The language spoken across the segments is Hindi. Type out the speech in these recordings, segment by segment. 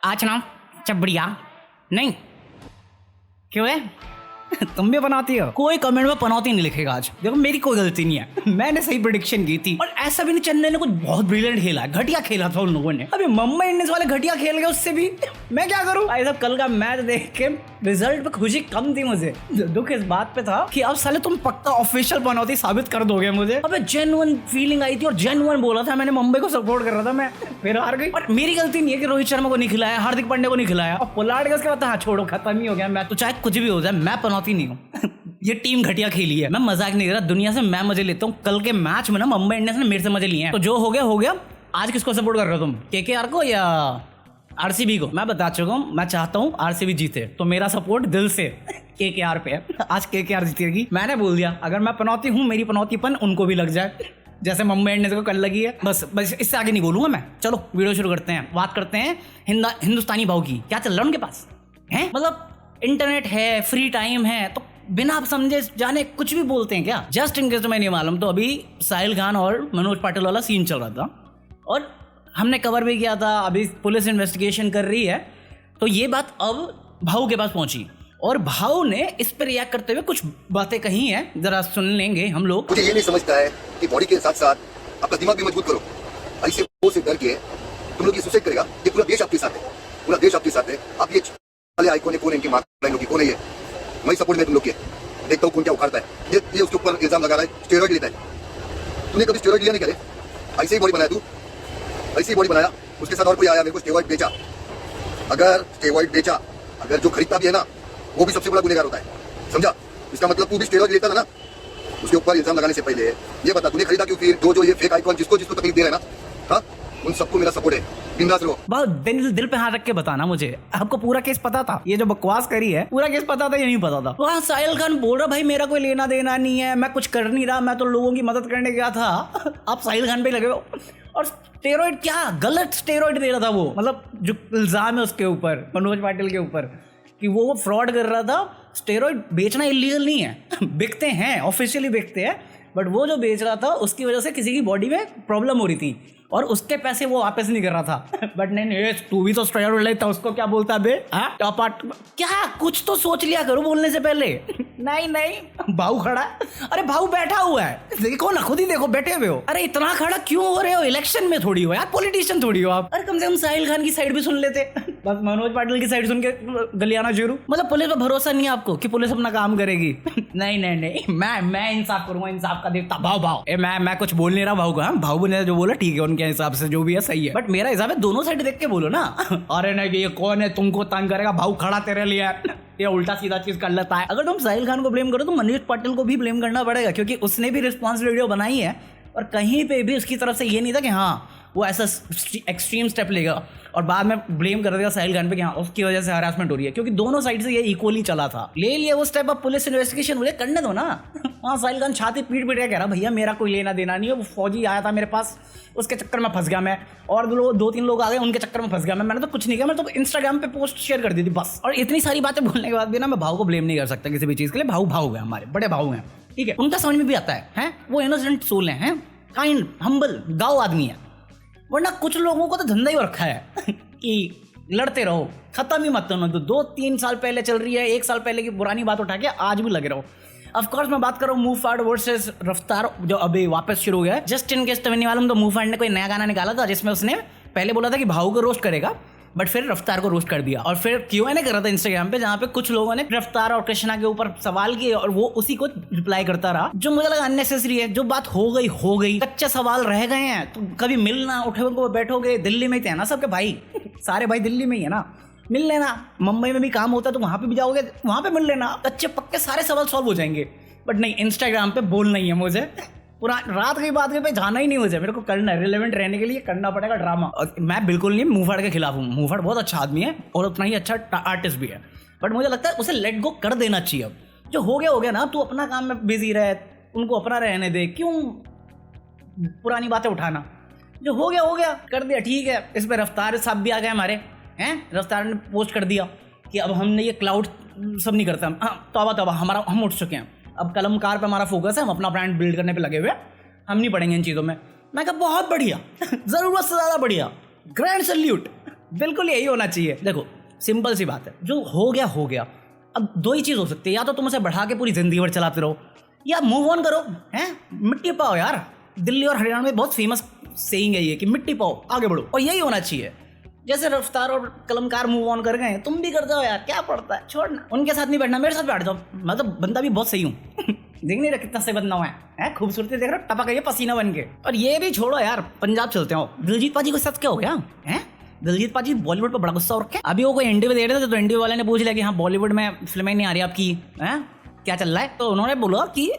आज ना चबड़िया नहीं क्यों है तुम भी बनाती हो। कोई कमेंट में पनौती नहीं लिखेगा आज। देखो मेरी कोई गलती नहीं है, मैंने सही प्रेडिक्शन की थी। और ऐसा भी नहीं चेन्नई ने कुछ बहुत ब्रिलियंट खेला है, घटिया खेला था उन लोगों ने। अभी मुंबई इंडियंस वाले घटिया खेल गए, उससे भी मैं क्या करूं। भाई साहब कल का मैच देख के रिजल्ट पे खुशी कम थी मुझे, दुख इस बात पे था कि अब साले तुम पक्का ऑफिशियल पनौती साबित कर दोगे मुझे। अबे जेन्युइन फीलिंग आई थी और जेन्युइन बोला था मैंने, मुंबई को सपोर्ट कर रहा था मैं, फिर हार गई। और मेरी गलती नहीं है कि रोहित शर्मा को नहीं खिलाया, हार्दिक पांड्या को नहीं खिलाया और पोलार्ड का उसके बाद हाँ छोड़ो खत्म ही हो गया। मैं तो चाहे कुछ भी हो जाए मैं पनौती नहीं हूँ। ये टीम घटिया खेली है, मैं मजाक नहीं कर रहा, दुनिया से मैं मजे लेता हूँ। कल के मैच में ना मुंबई इंडियंस ने मेरे से मजे लिए हैं, तो जो हो गया हो गया। आज किसको सपोर्ट कर रहे हो तुम, केकेआर को या आरसीबी को? मैं बता चुका हूँ, मैं चाहता हूँ आरसीबी जीते, तो मेरा सपोर्ट दिल से केकेआर पे है। आज केकेआर जीतेगी, मैंने बोल दिया। अगर मैं पनौती हूँ, मेरी पनौतीपन उनको भी लग जाए जैसे मुंबई इंडियंस को कल लगी है। बस इससे आगे नहीं बोलूंगा मैं। चलो वीडियो शुरू करते हैं, बात करते हैं हिंदुस्तानी भाव की। क्या चल रहा है उनके पास है, मतलब इंटरनेट है, फ्री टाइम है, तो बिना आप समझे जाने कुछ भी बोलते हैं क्या। जस्ट इन केस तो मैं नहीं मालूम, तो अभी साहिल खान और मनोज पाटिल वाला सीन चल रहा था और हमने कवर भी किया था। अभी पुलिस इन्वेस्टिगेशन कर रही है, तो ये बात अब भाऊ के पास पहुंची और भाऊ ने इस पर रिएक्ट करते हुए कुछ बातें कही हैं, जरा सुन लेंगे हम लोग। मुझे ये नहीं समझता है कि बॉडी के साथ साथ आपका दिमाग भी मजबूत करो। ऐसे वो से डर के तुम लोग ये सुसाइड करेगा, ये पूरा देश आपके साथ है, पूरा देश आपके साथ है। आप ये वाले आइकॉन कौन है, इनकी मार्क कौन है, ये मैं सपोर्ट में तुम लोग के देखता हूँ कौन क्या उखाड़ता है। ये उसके ऊपर इल्जाम लगा रहा है स्टेरॉइड लेता है। तूने कभी स्टेरॉइड लिया नहीं करे, ऐसे ही बॉडी बनाया तू, ऐसे ही बॉडी बनाया। उसके साथ और कोई आया मेरे को स्टेरॉइड बेचा, अगर स्टेरॉइड बेचा, अगर जो खरीदता भी है ना वो भी सबसे बड़ा गुनहगार होता है, समझा। इसका मतलब तू भी स्टेरॉइड लेता था ना, उसके ऊपर इल्जाम लगाने से पहले ये बता तूने खरीदा क्यों। फिर जो ये फेक आइकॉन जिसको तकलीफ दे रहे हैं ना, हाँ उन सबको मेरा सपोर्ट है, बिंदास रहो। बहुत दिल पे हाथ रख के बताना मुझे, आपको पूरा केस पता था? ये जो बकवास करी है पूरा केस पता था या नहीं पता था? वहाँ साहिल खान बोल रहा भाई मेरा कोई लेना देना नहीं है, मैं कुछ कर नहीं रहा, मैं तो लोगों की मदद करने गया था। आप साहिल खान पे लगे हो। और स्टेरॉइड क्या गलत स्टेरॉइड दे रहा था वो, मतलब जो इल्जाम है उसके ऊपर, मनोज पाटिल के ऊपर, कि वो फ्रॉड कर रहा था। स्टेरॉइड बेचना इलीगल नहीं है, बिकते हैं, ऑफिशियली बिकते हैं, बट वो जो बेच रहा था उसकी वजह से किसी की बॉडी में प्रॉब्लम हो रही थी और उसके पैसे वो वापस नहीं कर रहा था। बट नहीं तू भी तो स्टेरॉइड लेता, उसको क्या बोलता बे, टॉप आर्ट क्या, कुछ तो सोच लिया करो बोलने से पहले। नहीं भाऊ खड़ा है, अरे भाऊ बैठा हुआ है, देखो ना, खुद ही देखो बैठे हुए हो। अरे इतना खड़ा क्यों हो रहे हो, इलेक्शन में थोड़ी हो यार, पॉलिटिशियन थोड़ी हो आप। अरे कम से कम साहिल खान की साइड भी सुन लेते, बस मनोज पाटिल की साइड सुन के गलियाना शुरू। मतलब पुलिस पर भरोसा नहीं है आपको कि पुलिस अपना काम करेगी? नहीं मैं इंसाफ करूंगा, इंसाफ का देवता भाव। मैं कुछ बोल नहीं रहा भाऊ को, भाऊ ने जो बोला ठीक है, उनके हिसाब से जो भी है सही है, बट मेरा हिसाब है दोनों साइड देख के बोलो ना। अरे नहीं ये कौन है तुमको तंग करेगा, भाऊ खड़ा तेरे लिए, ये उल्टा सीधा चीज कर लेता है। अगर तुम साहिल खान को ब्लेम करो तो मनोज पाटिल को भी ब्लेम करना पड़ेगा, क्योंकि उसने भी रिस्पॉन्स वीडियो बनाई है और कहीं पे भी उसकी तरफ से ये नहीं था कि हाँ वो ऐसा एक्सट्रीम स्टेप लेगा और बाद में ब्लेम कर देगा साहिल खान पे कि हाँ उसकी वजह से हरासमेंट हो रही है, क्योंकि दोनों साइड से ये इक्वली चला था। ले लिया वो स्टेप, अब पुलिस इन्वेस्टिगेशन मुझे करने दो ना। हाँ साहिल खान छाती पीट के कह रहा भैया मेरा कोई लेना देना नहीं है, वो फौजी आया था मेरे पास, उसके चक्कर में फंस गया मैं, और दो तीन लोग आ गए उनके चक्कर में फंस गया मैंने तो कुछ नहीं किया, मैं तो इंस्टाग्राम पे पोस्ट शेयर कर दी थी बस। और इतनी सारी बातें बोलने के बाद भी ना मैं भाव को ब्लेम नहीं कर सकता किसी भी चीज़ के लिए। भाव है, हमारे बड़े भाव हैं, ठीक है, उनका समझ में भी आता है वो इनोसेंट सोल हैं, काइंड हम्बल गाँव आदमी है। वरना कुछ लोगों को तो धंधा ही रखा है कि लड़ते रहो, खत्म ही मत होना। 2-3 साल पहले चल रही है, 1 साल पहले की पुरानी बात उठा के आज भी लगे रहो। ऑफ कोर्स मैं बात कर रहा हूँ मूव फॉरवर्ड वर्सेस रफ्तार, जो अभी वापस शुरू हो गया है। जस्ट इन केस तो मैं नहीं मालूम, तो मूव फॉरवर्ड ने कोई नया गाना निकाला था जिसमें उसने पहले बोला था कि भाऊ को रोस्ट करेगा, बट फिर रफ्तार को रोस्ट कर दिया। और फिर Q&A कर रहा था इंस्टाग्राम पे, जहाँ पे कुछ लोगों ने रफ्तार और कृष्णा के ऊपर सवाल किए और वो उसी को रिप्लाई करता रहा, जो मुझे लगा अननेसेसरी है। जो बात हो गई, कच्चे सवाल रह गए हैं, तो कभी मिलना, उठोगे बैठोगे, दिल्ली में ही थे ना सबके भाई, सारे भाई दिल्ली में ही है ना, मिल लेना। मुंबई में भी काम होता है तो वहाँ पे भी जाओगे, वहाँ पे मिल लेना, कच्चे पक्के सारे सवाल सॉल्व हो जाएंगे। बट नहीं, इंस्टाग्राम पे बोलना ही है मुझे, पूरा रात की बात पे जाना ही नहीं मुझे, मेरे को करना है, रिलेवेंट रहने के लिए करना पड़ेगा ड्रामा। और मैं बिल्कुल नहीं मूवफाड़ के खिलाफ हूँ, मूवफाड़ बहुत अच्छा आदमी है और उतना ही अच्छा आर्टिस्ट भी है, बट मुझे लगता है उसे लेट गो कर देना चाहिए। अब जो हो गया ना, तू अपना काम में बिजी रहे, उनको अपना रहने दे, क्यों पुरानी बातें उठाना। जो हो गया कर दिया, ठीक है। इस पर रफ्तार साहब भी आ गए हमारे, हैं रफ्तार ने पोस्ट कर दिया कि अब हमने ये क्लाउड सब नहीं करता, हाँ तौबा हम उठ चुके हैं, अब कलमकार पे हमारा फोकस है, हम अपना ब्रांड बिल्ड करने पे लगे हुए हैं, हम नहीं पड़ेंगे इन चीज़ों में। मैं कहा बहुत बढ़िया, ज़रूरत से ज़्यादा बढ़िया, ग्रैंड सैल्यूट। बिल्कुल यही होना चाहिए। देखो सिंपल सी बात है, जो हो गया हो गया। अब दो ही चीज़ हो सकती है, या तो तुम उसे बढ़ा के पूरी जिंदगी भर चलाते रहो, या मूव ऑन करो। हैं मिट्टी पाओ यार, दिल्ली और हरियाणा में बहुत फेमस सेइंग है ये कि मिट्टी पाओ, आगे बढ़ो, और यही होना चाहिए। जैसे रफ्तार और कलमकार मूव ऑन कर गए, तुम भी कर जाओ यार, क्या पड़ता है, छोड़ना। उनके साथ नहीं बैठना, मेरे साथ बैठ जाओ, मैं तो बंदा भी बहुत सही हूँ। देख नहीं रहा कितना सही बंदा हुआ है, खूबसूरती देख रहा, टपक गई पसीना बन के। और ये भी छोड़ो यार, पंजाब चलते हो। दिलजीत पाजी के साथ क्या हो गया है? दिलजीत पाजी बॉलीवुड पर बड़ा गुस्सा हो रखा है। अभी वो कोई इंटरव्यू दे रहे थे, तो इंटरव्यू वाले ने पूछ लिया कि हाँ बॉलीवुड में फिल्में नहीं आ रही आपकी, हैं क्या चल रहा है? तो उन्होंने बोला कि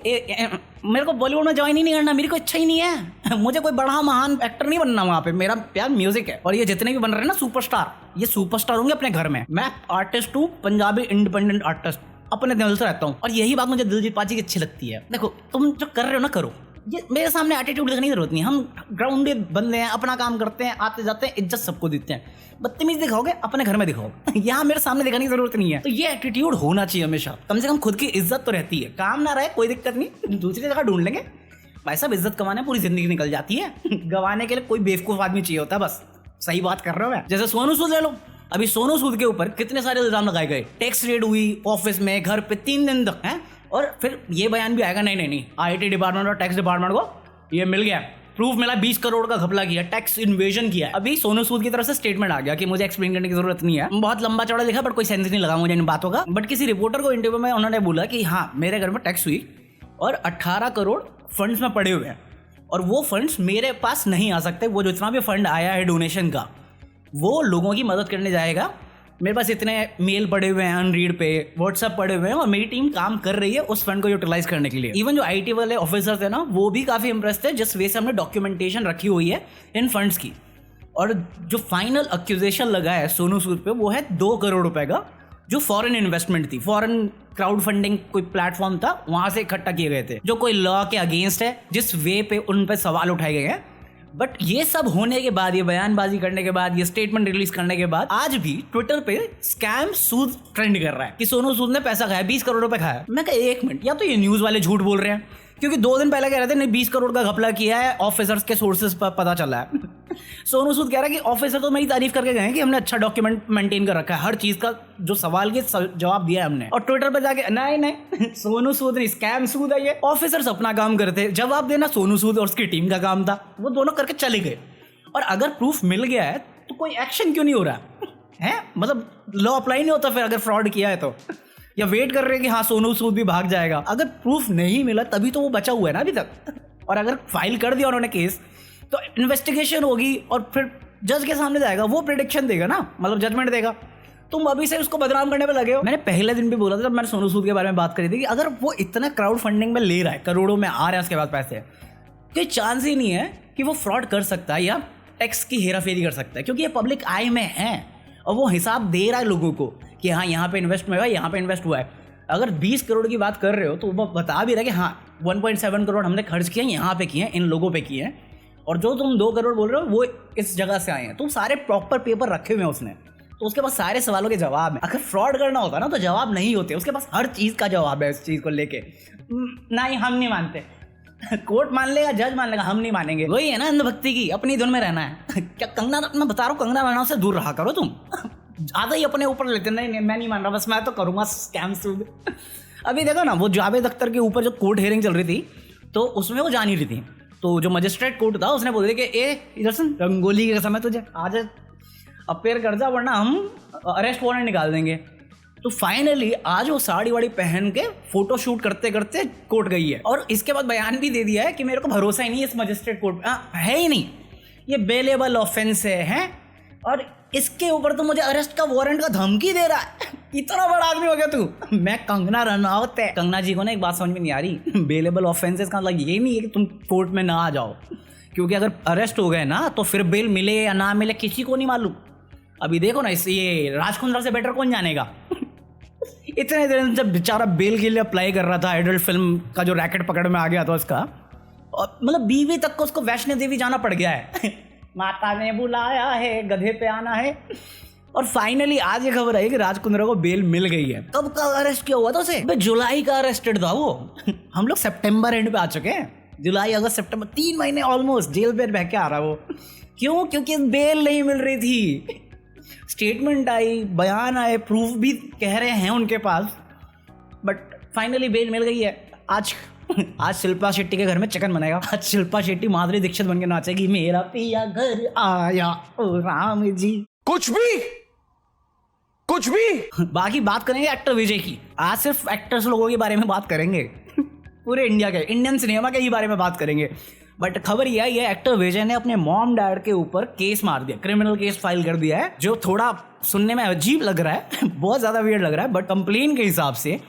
मेरे को बॉलीवुड में ज्वाइन ही नहीं करना, मेरी कोई इच्छा ही नहीं है, मुझे कोई बड़ा महान एक्टर नहीं बनना वहाँ पे, मेरा प्यार म्यूजिक है। और ये जितने भी बन रहे हैं ना सुपरस्टार, ये सुपरस्टार होंगे अपने घर में। मैं आर्टिस्ट हूँ, पंजाबी इंडिपेंडेंट आर्टिस्ट, अपने दिल से रहता हूँ। और यही बात मुझे दिलजीत पाजी की अच्छी लगती है। देखो तुम जो कर रहे हो ना करो, ये मेरे सामने एटीट्यूड दिखाने की जरूरत नहीं। हम ग्राउंडेड बंदे हैं, अपना काम करते हैं, आते जाते हैं, इज्जत सबको देते हैं। बदतमीज दिखाओगे अपने घर में दिखाओ, यहाँ मेरे सामने दिखाने की जरूरत नहीं है। तो ये एटीट्यूड होना चाहिए हमेशा, कम से कम खुद की इज्जत तो रहती है। काम ना रहे कोई दिक्कत नहीं, दूसरी जगह ढूंढ लेंगे। भाई साहब इज्जत कमाने पूरी जिंदगी निकल जाती है, गंवाने के लिए कोई बेवकूफ आदमी चाहिए होता है बस। सही बात कर रहा हूँ मैं। जैसे सोनू सूद ले लो, अभी सोनू सूद के ऊपर कितने सारे इल्जाम लगाए गए, टैक्स रेड हुई ऑफिस में, घर पे 3 दिन तक है। और फिर ये बयान भी आएगा, नहीं IIT डिपार्टमेंट और टैक्स डिपार्टमेंट को ये मिल गया, प्रूफ मिला, 20 करोड़ का घपला किया, टैक्स इन्वेजन किया। अभी सोनू सूद की तरफ से स्टेटमेंट आ गया कि मुझे एक्सप्लेन करने की जरूरत नहीं है। बहुत लंबा चौड़ा लिखा, बट कोई सेंस नहीं लगा मुझे इन बातों का। बट किसी रिपोर्टर को इंटरव्यू में उन्होंने बोला कि हाँ मेरे घर में टैक्स हुई और 18 करोड़ फंड्स में पड़े हुए हैं, और वो फंड्स मेरे पास नहीं आ सकते। वो जितना भी फंड आया है डोनेशन का, वो लोगों की मदद करने जाएगा। मेरे पास इतने मेल पड़े हुए हैं अनरीड पे, व्हाट्सएप पड़े हुए हैं, और मेरी टीम काम कर रही है उस फंड को यूटिलाइज करने के लिए। इवन जो IT वाले ऑफिसर्स थे ना, वो भी काफ़ी इंप्रेस थे जिस वे से हमने डॉक्यूमेंटेशन रखी हुई है इन फंड्स की। और जो फाइनल एक्यूजेशन लगा है सोनू सूद पे, वो है 2 करोड़ रुपए का, जो फॉरेन इन्वेस्टमेंट थी, फॉरेन क्राउड फंडिंग कोई प्लेटफॉर्म था, वहां से इकट्ठा किए गए थे, जो कोई लॉ के अगेंस्ट है, जिस वे पे उन पे सवाल उठाए गए हैं। बट ये सब होने के बाद, ये बयानबाजी करने के बाद, ये स्टेटमेंट रिलीज करने के बाद, आज भी ट्विटर पे स्कैम सूद ट्रेंड कर रहा है कि सोनू सूद ने पैसा खाया, 20 करोड़ रुपए खाया। मैं कहा 1 मिनट, या तो ये न्यूज वाले झूठ बोल रहे हैं, क्योंकि 2 दिन पहले कह रहे थे नहीं 20 करोड़ का घपला किया है, ऑफिसर्स के सोर्सेज पर पता चला है। सोनू सूद कह रहा है कि ऑफिसर तो मेरी तारीफ करके गए हैं कि हमने अच्छा डॉक्यूमेंट मेंटेन कर रखा है, हर चीज का जो सवाल के जवाब दिया है हमने। और ट्विटर पर जाके नहीं सोनू सूद नहीं, स्कैम सूद है ये। ऑफिसर्स अपना काम करते, जवाब देना सोनू सूद और उसकी टीम का काम था, वो दोनों करके चले गए। और अगर प्रूफ मिल गया है तो कोई एक्शन क्यों नहीं हो रहा है? मतलब लॉ अप्लाई नहीं होता फिर अगर फ्रॉड किया है तो, या वेट कर रहे हैं कि हाँ सोनू सूद भी भाग जाएगा? अगर प्रूफ नहीं मिला तभी तो वो बचा हुआ है ना अभी तक। और अगर फाइल कर दिया उन्होंने केस, तो इन्वेस्टिगेशन होगी और फिर जज के सामने जाएगा, वो प्रेडिक्शन देगा ना, मतलब जजमेंट देगा। तुम अभी से उसको बदनाम करने पे लगे हो। मैंने पहले दिन भी बोला था जब मैंने सोनू सूद के बारे में बात करी थी कि अगर वो इतना क्राउड फंडिंग में ले रहा है, करोड़ों में आ रहे हैं उसके बाद पैसे, कोई चांस ही नहीं है कि वो फ्रॉड कर सकता है या टैक्स की हेराफेरी कर सकता है, क्योंकि ये पब्लिक आई में है और वो हिसाब दे रहा है लोगों को कि हाँ यहाँ पे इन्वेस्ट हुआ है, यहाँ पे इन्वेस्ट हुआ है। अगर 20 करोड़ की बात कर रहे हो तो वो बता भी रहा है कि हाँ 1.7 करोड़ हमने खर्च किए, यहाँ पे किए हैं, इन लोगों पे किए हैं, और जो तुम 2 करोड़ बोल रहे हो वो इस जगह से आए हैं। तुम सारे प्रॉपर पेपर रखे हुए हैं उसने, तो उसके पास सारे सवालों के जवाब है। अगर फ्रॉड करना होता ना तो जवाब नहीं होते, उसके पास हर चीज़ का जवाब है इस चीज़ को लेके। नहीं हम नहीं मानते, कोर्ट मान लेगा, जज मान लेगा, हम नहीं मानेंगे। वही है ना अंधभक्ति की, अपनी धुन में रहना है। क्या कंगना, मैं बता रहा हूँ कंगना रनौत से दूर रहा करो तुम। ज़्यादा ही अपने ऊपर लेते, नहीं मैं नहीं मान रहा, बस मैं तो करूँगा स्कैम सूद। अभी देखो ना वो जावेद अख्तर के ऊपर जो कोर्ट हियरिंग चल रही थी, तो उसमें वो जा नहीं रही थी, तो जो मजिस्ट्रेट कोर्ट था उसने बोल दिया कि ए इधर सुन, रंगोली के समय तुझे आज अपेयर कर जा वरना हम अरेस्ट वारंट निकाल देंगे। तो फाइनली आज वो साड़ी वाड़ी पहन के फोटो शूट करते करते कोर्ट गई है, और इसके बाद बयान भी दे दिया है कि मेरे को भरोसा ही नहीं इस मजिस्ट्रेट कोर्ट है ही नहीं, ये बेलेबल ऑफेंस है और इसके ऊपर तो मुझे अरेस्ट का वारंट का धमकी दे रहा है। इतना बड़ा आदमी हो गया तू। मैं कंगना रनौत है। कंगना जी को ना एक बात समझ में नहीं आ रही, बेलेबल ऑफेंसेस का मतलब ये नहीं है कि तुम कोर्ट में ना आ जाओ, क्योंकि अगर अरेस्ट हो गए ना तो फिर बेल मिले या ना मिले किसी को नहीं मालूम। अभी देखो ना, ये राज कुंद्रा से बेटर कौन जानेगा। इतने दिन जब बेचारा बेल के लिए अप्लाई कर रहा था, एडल्ट फिल्म का जो रैकेट पकड़ में आ गया था उसका, और मतलब बीवी तक को उसको वैष्णो देवी जाना पड़ गया है। माता ने बुलाया है, गधे पे आना है। और फाइनली आज ये खबर आई कि राज कुंद्रा को बेल मिल गई है। कब का अरेस्ट किया हुआ था उसे? जुलाई का अरेस्टेड था वो। हम लोग सितंबर एंड पे आ चुके हैं, जुलाई अगस्त सितंबर 3 महीने ऑलमोस्ट जेल पे रह के आ रहा वो। क्यों? क्योंकि बेल नहीं मिल रही थी। स्टेटमेंट आई, बयान आए, प्रूफ भी कह रहे हैं उनके पास, बट फाइनली बेल मिल गई है। आज शिल्पा शेट्टी के घर में चिकन बनेगा। आज शिल्पा शेट्टी माधुरी दीक्षित बन के नाचेगी, मेरा पिया घर आया ओ राम जी। कुछ भी बाकी बात करेंगे एक्टर विजय की। आज सिर्फ एक्टर्स लोगों के बारे में बात करेंगे, पूरे इंडिया के इंडियन सिनेमा के ही बारे में बात करेंगे। बट खबर यह है एक्टर विजय ने अपने मॉम डैड के ऊपर केस मार दिया, क्रिमिनल केस फाइल कर दिया है, जो थोड़ा सुनने में अजीब लग रहा है बहुत ज्यादा वियर्ड लग रहा है। बट कंप्लेन के हिसाब से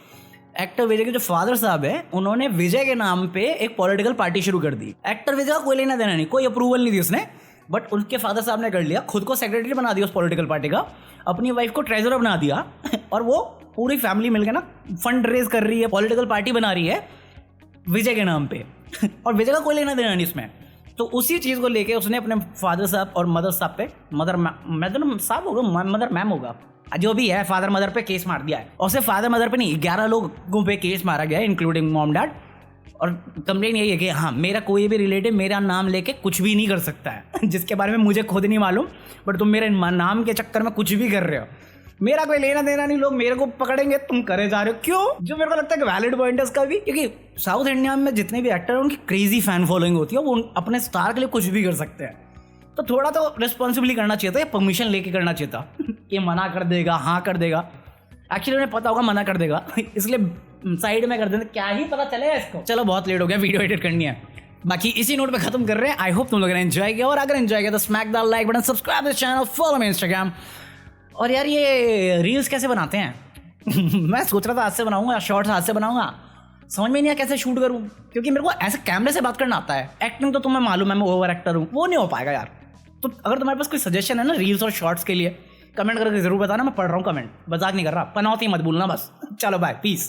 एक्टर विजय के जो फादर साहब है, उन्होंने विजय के नाम पे एक पॉलिटिकल पार्टी शुरू कर दी। एक्टर विजय का कोई लेना देना नहीं, कोई अप्रूवल नहीं दी उसने, बट उनके फादर साहब ने कर लिया, खुद को सेक्रेटरी बना दिया उस पॉलिटिकल पार्टी का, अपनी वाइफ को ट्रेजरर बना दिया और वो पूरी फैमिली मिलकर ना फंड रेज कर रही है, पॉलिटिकल पार्टी बना रही है विजय के नाम पे और विजय का कोई लेना देना नहीं इसमें। तो उसी चीज़ को लेके उसने अपने फादर साहब और मदर साहब पे, मदर साहब होगा, मदर मैम होगा, जो भी है, फादर मदर पे केस मार दिया है। और सिर्फ फादर मदर पे नहीं, 11 लोगों पे केस मारा गया है, इंक्लूडिंग मॉम डैड। और कंप्लेन यही है कि हाँ, मेरा कोई भी रिलेटिव मेरा नाम लेके कुछ भी नहीं कर सकता है जिसके बारे में मुझे खुद नहीं मालूम, बट तुम मेरे नाम के चक्कर में कुछ भी कर रहे हो, मेरा कोई लेना देना नहीं, लोग मेरे को पकड़ेंगे, तुम करे जा रहे हो। क्यों? जो मेरे को लगता है कि वैलिड पॉइंट है उसका भी, क्योंकि साउथ इंडिया में जितने भी एक्टर हैं उनकी क्रेजी फैन फॉलोइंग होती है, वो अपने स्टार के लिए कुछ भी कर सकते हैं। तो थोड़ा तो रिस्पॉन्सिबली करना चाहिए था, या परमिशन लेके करना चाहिए था कि मना कर देगा, हाँ कर देगा। एक्चुअली उन्हें पता होगा मना कर देगा इसलिए साइड में कर देते, क्या ही पता चलेगा इसको। चलो बहुत लेट हो गया, वीडियो एडिट करनी है। बाकी इसी नोट पे खत्म कर रहे हैं। आई होप तुम लोगों ने एंजॉय किया, और अगर एंजॉय किया तो smack the like button, subscribe this channel, follow me Instagram. और यार ये रील्स कैसे बनाते हैं मैं सोच रहा था आज से बनाऊंगा, शॉर्ट्स आज से बनाऊंगा, समझ में नहीं आया कैसे शूट करूं, क्योंकि मेरे को ऐसे कैमरे से बात करना आता है। एक्टिंग तो तुम्हें मालूम है, मैं ओवर एक्टर हूँ, वो नहीं हो पाएगा यार। तो अगर तुम्हारे पास कोई सजेशन है ना रील्स और शॉर्ट्स के लिए, कमेंट करके जरूर बताना, मैं पढ़ रहा हूँ कमेंट, मजाक नहीं कर रहा, पनौती मत भूलना बस। चलो बाय, पीस।